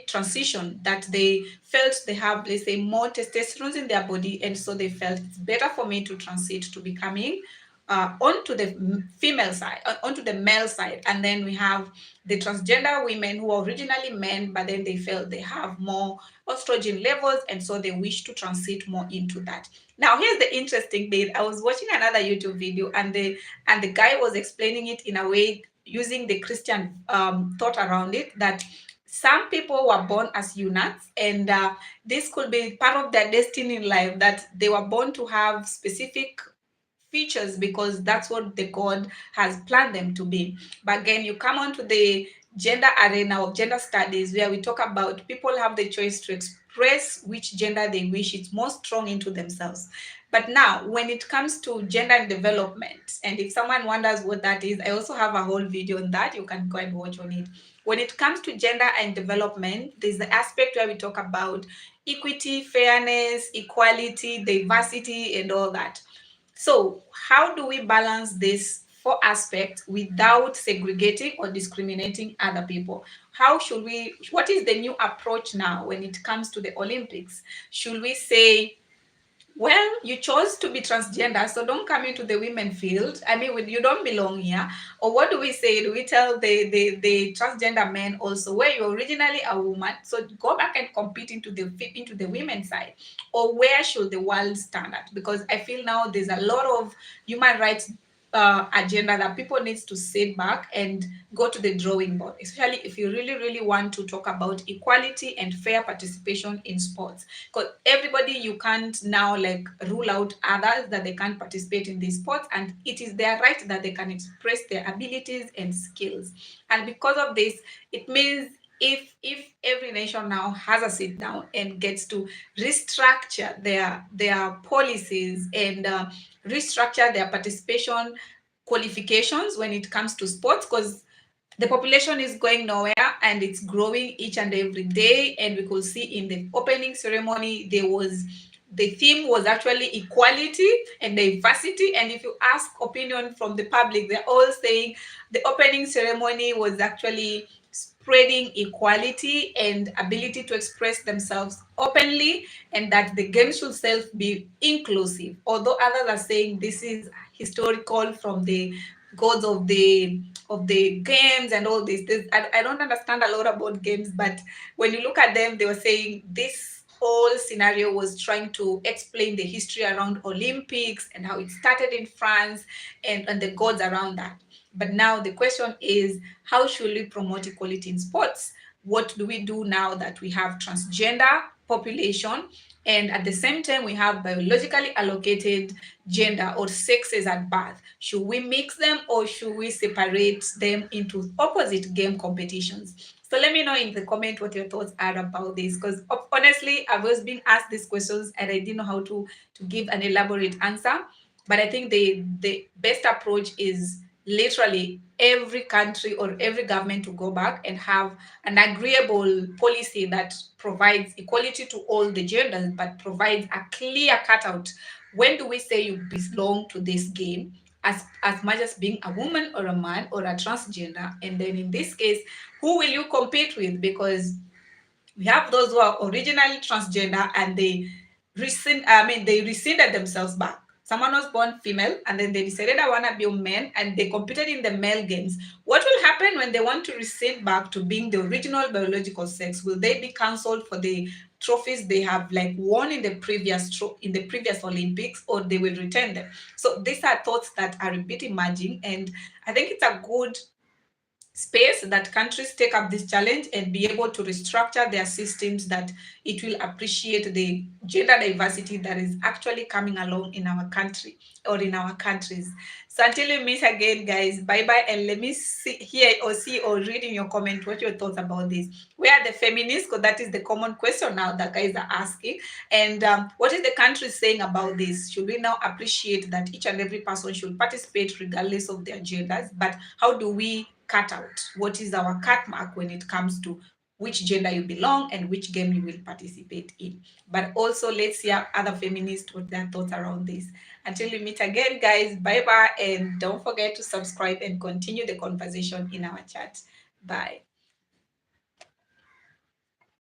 transition, that they felt they have, let's say, more testosterone in their body, and so they felt it's better for me to transit to becoming onto the female side, onto the male side. And then we have the transgender women who are originally men, but then they felt they have more estrogen levels, and so they wish to transit more into that. Now, here's the interesting bit. I was watching another YouTube video, and the guy was explaining it in a way using the Christian thought around it, that some people were born as eunuchs, and this could be part of their destiny in life, that they were born to have specific features because that's what the God has planned them to be. But again, you come onto the gender arena of gender studies, where we talk about people have the choice to express which gender they wish it's more strong into themselves. But now, when it comes to gender and development, and if someone wonders what that is, I also have a whole video on that. You can go and watch on it. When it comes to gender and development, there's the aspect where we talk about equity, fairness, equality, diversity, and all that. So how do we balance this four aspects without segregating or discriminating other people? What is the new approach now when it comes to the Olympics? Should we say, well, you chose to be transgender, so don't come into the women field. I mean, you don't belong here. Or what do we say? Do we tell the transgender men also, where you're originally a woman, so go back and compete into the women's side? Or where should the world stand at? Because I feel now there's a lot of human rights agenda that people need to sit back and go to the drawing board, especially if you really, really want to talk about equality and fair participation in sports. Because everybody, you can't now like rule out others that they can't participate in these sports, and it is their right that they can express their abilities and skills. And because of this, it means if every nation now has a sit down and gets to restructure their policies and restructure their participation qualifications when it comes to sports, because the population is going nowhere and it's growing each and every day. And we could see in the opening ceremony, the theme was actually equality and diversity. And if you ask opinion from the public, they're all saying the opening ceremony was actually spreading equality and ability to express themselves openly, and that the game should self be inclusive. Although others are saying this is historical from the gods of the games and all this. I don't understand a lot about games, but when you look at them, they were saying this whole scenario was trying to explain the history around Olympics and how it started in France and the gods around that. But now the question is, how should we promote equality in sports? What do we do now that we have transgender population, and at the same time we have biologically allocated gender or sexes at birth? Should we mix them, or should we separate them into opposite game competitions? So let me know in the comment what your thoughts are about this, because honestly, I was being asked these questions and I didn't know how to give an elaborate answer. But I think the best approach is literally every country or every government to go back and have an agreeable policy that provides equality to all the genders, but provides a clear cutout. When do we say you belong to this game, as much as being a woman or a man or a transgender? And then in this case, who will you compete with? Because we have those who are originally transgender and they rescinded themselves back. Someone was born female and then they decided I want to be a man, and they competed in the male games. What will happen when they want to rescind back to being the original biological sex? Will they be cancelled for the trophies they have like won in the previous Olympics, or they will return them? So these are thoughts that are a bit emerging, and I think it's a good space that countries take up this challenge and be able to restructure their systems, that it will appreciate the gender diversity that is actually coming along in our country or in our countries. So until we meet again, guys, bye-bye. And let me see or read in your comment what your thoughts about this. Where are the feminists? Because that is the common question now that guys are asking. And what is the country saying about this? Should we now appreciate that each and every person should participate regardless of their genders? But how do we cut out? What is our cut mark when it comes to which gender you belong and which game you will participate in? But also, let's hear other feminists what their thoughts around this. Until we meet again, guys, bye-bye. And don't forget to subscribe and continue the conversation in our chat. Bye.